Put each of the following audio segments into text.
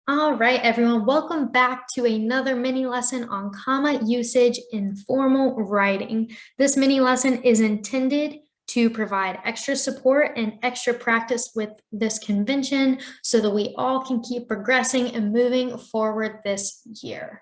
All right, everyone, welcome back to another mini lesson on comma usage in formal writing. This mini lesson is intended to provide extra support and extra practice with this convention so that we all can keep progressing and moving forward this year.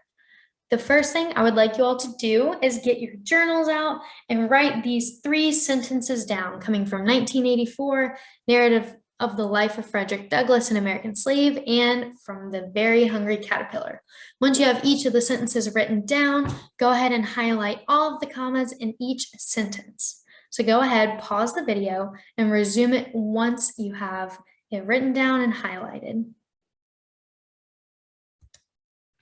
The first thing I would like you all to do is get your journals out and write these 3 sentences down coming from 1984, narrative of the life of Frederick Douglass, an American slave, and from The Very Hungry Caterpillar. Once you have each of the sentences written down, go ahead and highlight all of the commas in each sentence. So go ahead, pause the video, and resume it once you have it written down and highlighted.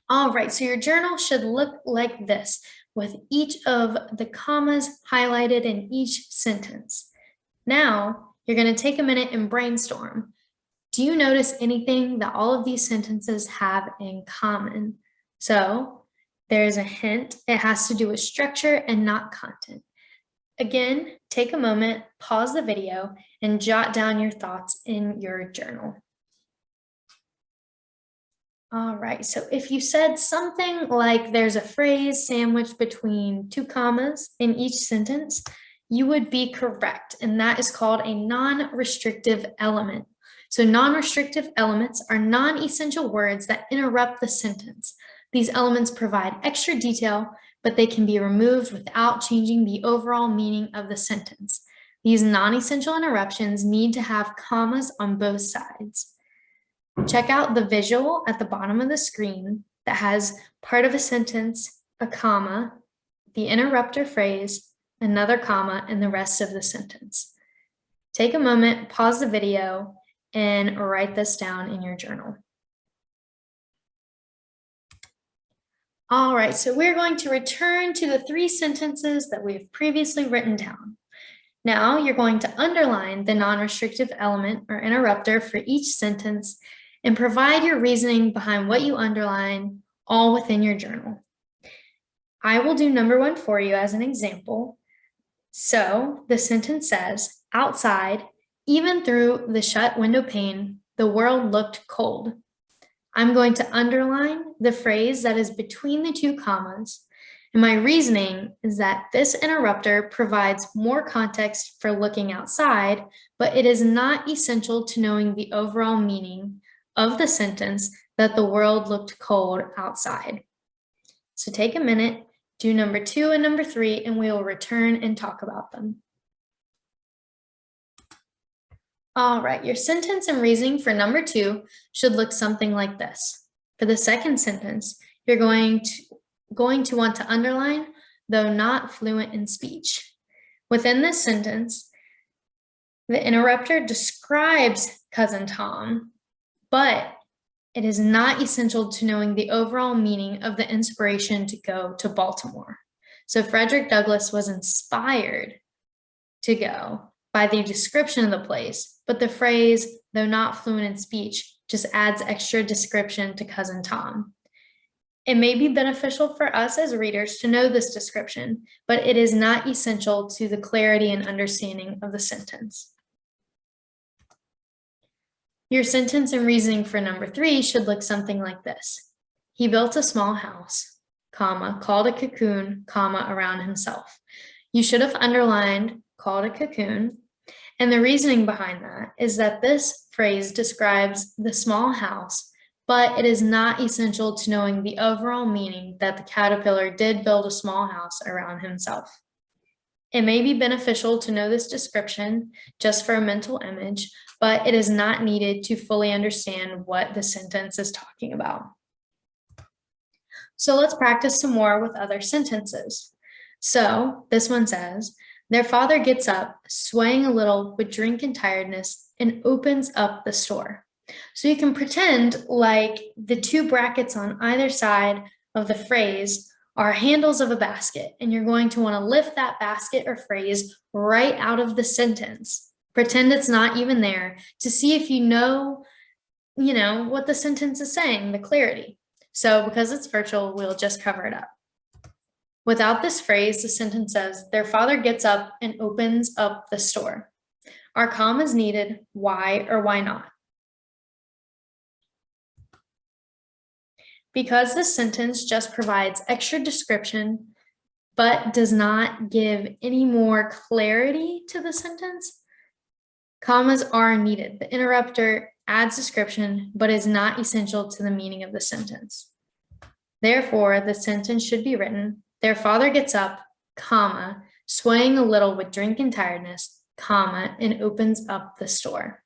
All right, so your journal should look like this, with each of the commas highlighted in each sentence. Now, you're going to take a minute and brainstorm. Do you notice anything that all of these sentences have in common? So, there's a hint. It has to do with structure and not content. Again, take a moment, pause the video, and jot down your thoughts in your journal. All right, so if you said something like there's a phrase sandwiched between 2 commas in each sentence, you would be correct, and that is called a non-restrictive element. So non-restrictive elements are non-essential words that interrupt the sentence. These elements provide extra detail, but they can be removed without changing the overall meaning of the sentence. These non-essential interruptions need to have commas on both sides. Check out the visual at the bottom of the screen that has part of a sentence, a comma, the interrupter phrase, another comma, and the rest of the sentence. Take a moment, pause the video, and write this down in your journal. All right, so we're going to return to the 3 sentences that we have previously written down. Now you're going to underline the non-restrictive element or interrupter for each sentence and provide your reasoning behind what you underline all within your journal. I will do number 1 for you as an example. So the sentence says, outside, even through the shut window pane, the world looked cold. I'm going to underline the phrase that is between the 2 commas. And my reasoning is that this interrupter provides more context for looking outside, but it is not essential to knowing the overall meaning of the sentence that the world looked cold outside. So take a minute, do number 2 and number 3, and we will return and talk about them. All right, your sentence and reasoning for number 2 should look something like this. For the second sentence, you're going to want to underline, though not fluent in speech. Within this sentence, the interrupter describes Cousin Tom, but it is not essential to knowing the overall meaning of the inspiration to go to Baltimore. So Frederick Douglass was inspired to go by the description of the place, but the phrase, though not fluent in speech, just adds extra description to Cousin Tom. It may be beneficial for us as readers to know this description, but it is not essential to the clarity and understanding of the sentence. Your sentence and reasoning for number 3 should look something like this. He built a small house, comma, called a cocoon, comma, around himself. You should have underlined called a cocoon, and the reasoning behind that is that this phrase describes the small house, but it is not essential to knowing the overall meaning that the caterpillar did build a small house around himself. It may be beneficial to know this description just for a mental image, but it is not needed to fully understand what the sentence is talking about. So let's practice some more with other sentences. So this one says, their father gets up, swaying a little with drink and tiredness, and opens up the store. So you can pretend like the 2 brackets on either side of the phrase are handles of a basket, and you're going to want to lift that basket or phrase right out of the sentence. Pretend it's not even there to see if you know what the sentence is saying, the clarity. So because it's virtual, we'll just cover it up. Without this phrase, the sentence says, their father gets up and opens up the store. Are commas needed? Why or why not? Because this sentence just provides extra description, but does not give any more clarity to the sentence, commas are needed. The interrupter adds description, but is not essential to the meaning of the sentence. Therefore, the sentence should be written, their father gets up, comma, swaying a little with drink and tiredness, comma, and opens up the store.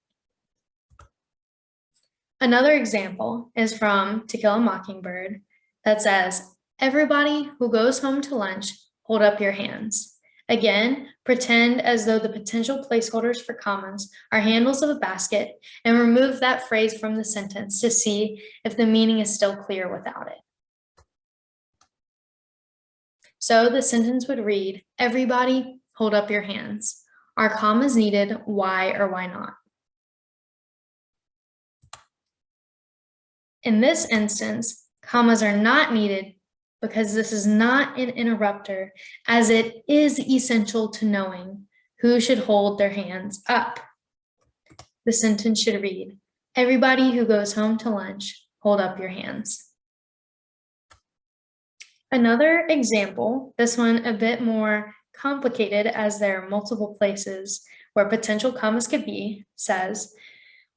Another example is from To Kill a Mockingbird that says, everybody who goes home to lunch, hold up your hands. Again, pretend as though the potential placeholders for commas are handles of a basket and remove that phrase from the sentence to see if the meaning is still clear without it. So the sentence would read, everybody hold up your hands. Are commas needed? Why or why not? In this instance, commas are not needed because this is not an interrupter, as it is essential to knowing who should hold their hands up. The sentence should read, everybody who goes home to lunch, hold up your hands. Another example, this one a bit more complicated as there are multiple places where potential commas could be, says,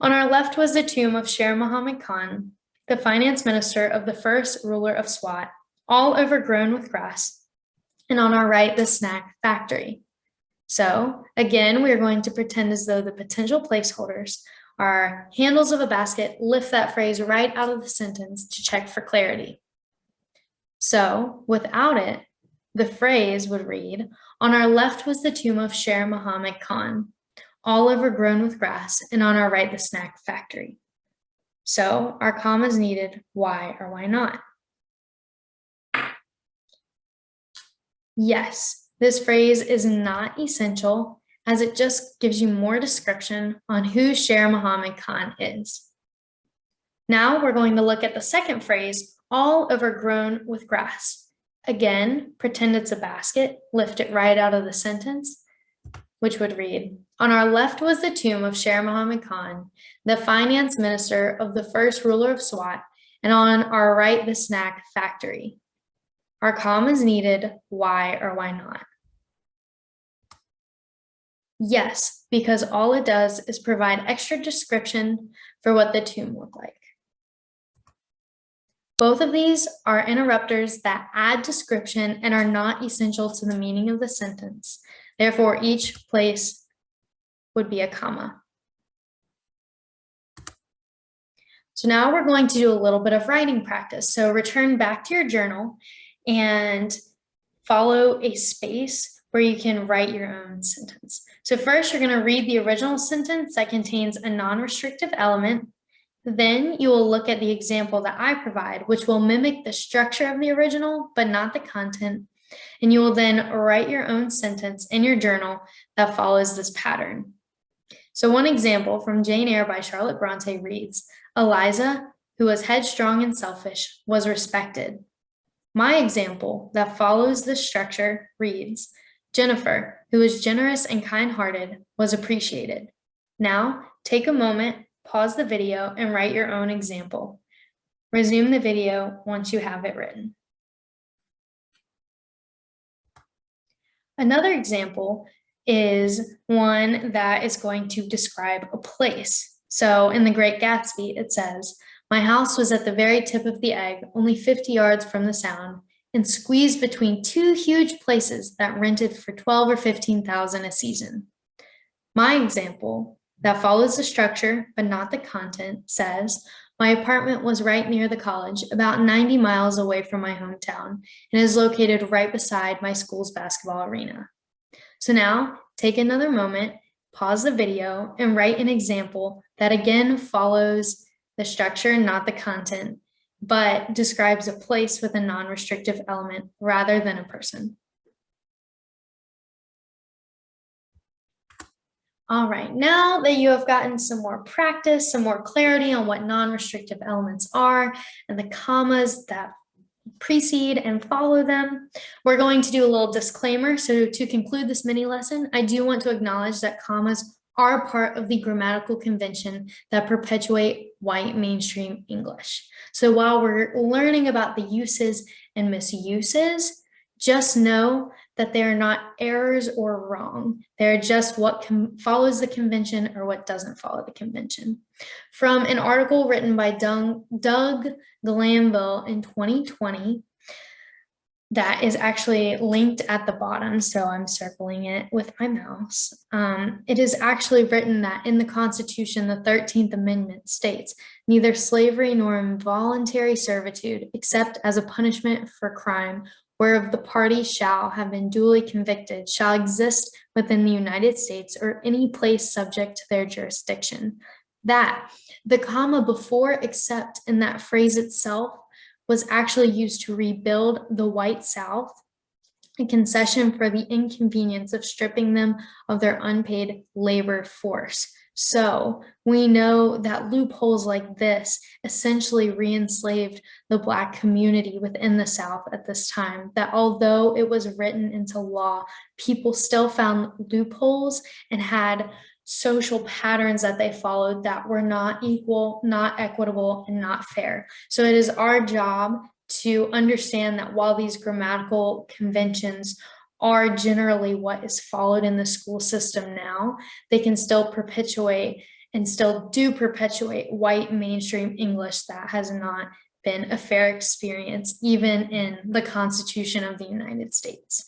on our left was the tomb of Sher Muhammad Khan, the finance minister of the first ruler of Swat, all overgrown with grass, and on our right, the snack factory. So again, we're going to pretend as though the potential placeholders are handles of a basket, lift that phrase right out of the sentence to check for clarity. So without it, the phrase would read, on our left was the tomb of Sher Muhammad Khan, all overgrown with grass, and on our right, the snack factory. So are commas needed? Why or why not? Yes, this phrase is not essential as it just gives you more description on who Sher Muhammad Khan is. Now we're going to look at the second phrase, all overgrown with grass. Again, pretend it's a basket, lift it right out of the sentence, which would read, on our left was the tomb of Sher Muhammad Khan, the finance minister of the first ruler of Swat, and on our right, the snack factory. Are commas needed? Why or why not? Yes, because all it does is provide extra description for what the tomb looked like. Both of these are interrupters that add description and are not essential to the meaning of the sentence. Therefore, each place would be a comma. So now we're going to do a little bit of writing practice. So return back to your journal and follow a space where you can write your own sentence. So first, you're going to read the original sentence that contains a non-restrictive element. Then you will look at the example that I provide, which will mimic the structure of the original, but not the content. And you will then write your own sentence in your journal that follows this pattern. So one example from Jane Eyre by Charlotte Bronte reads, Eliza, who was headstrong and selfish, was respected. My example that follows this structure reads, Jennifer, who was generous and kind-hearted, was appreciated. Now, take a moment, pause the video, and write your own example. Resume the video once you have it written. Another example is one that is going to describe a place. So in The Great Gatsby, it says, my house was at the very tip of the egg, only 50 yards from the Sound, and squeezed between two huge places that rented for $12,000 or $15,000 a season. My example that follows the structure, but not the content, says, my apartment was right near the college, about 90 miles away from my hometown, and is located right beside my school's basketball arena. So now, take another moment, pause the video, and write an example that again follows the structure, not the content, but describes a place with a non-restrictive element rather than a person. All right, now that you have gotten some more practice, some more clarity on what non-restrictive elements are and the commas that precede and follow them, we're going to do a little disclaimer. So to conclude this mini lesson, I do want to acknowledge that commas are part of the grammatical convention that perpetuate white mainstream English. So while we're learning about the uses and misuses, just know that they are not errors or wrong. They're just what follows the convention or what doesn't follow the convention. From an article written by Doug Glanville in 2020, that is actually linked at the bottom, so I'm circling it with my mouse. It is actually written that in the Constitution, the 13th Amendment states, neither slavery nor involuntary servitude, except as a punishment for crime, whereof the party shall have been duly convicted, shall exist within the United States or any place subject to their jurisdiction. That the comma before except in that phrase itself was actually used to rebuild the white South, a concession for the inconvenience of stripping them of their unpaid labor force. So we know that loopholes like this essentially re-enslaved the Black community within the South at this time, that although it was written into law, people still found loopholes and had social patterns that they followed that were not equal, not equitable, and not fair. So it is our job to understand that while these grammatical conventions are generally what is followed in the school system now, they can still perpetuate and still do perpetuate white mainstream English that has not been a fair experience, even in the Constitution of the United States.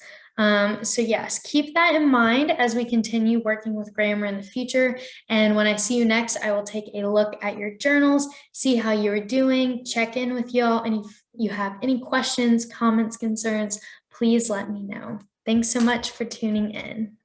So yes, keep that in mind as we continue working with grammar in the future. And when I see you next, I will take a look at your journals, see how you're doing, check in with y'all. And if you have any questions, comments, concerns, please let me know. Thanks so much for tuning in.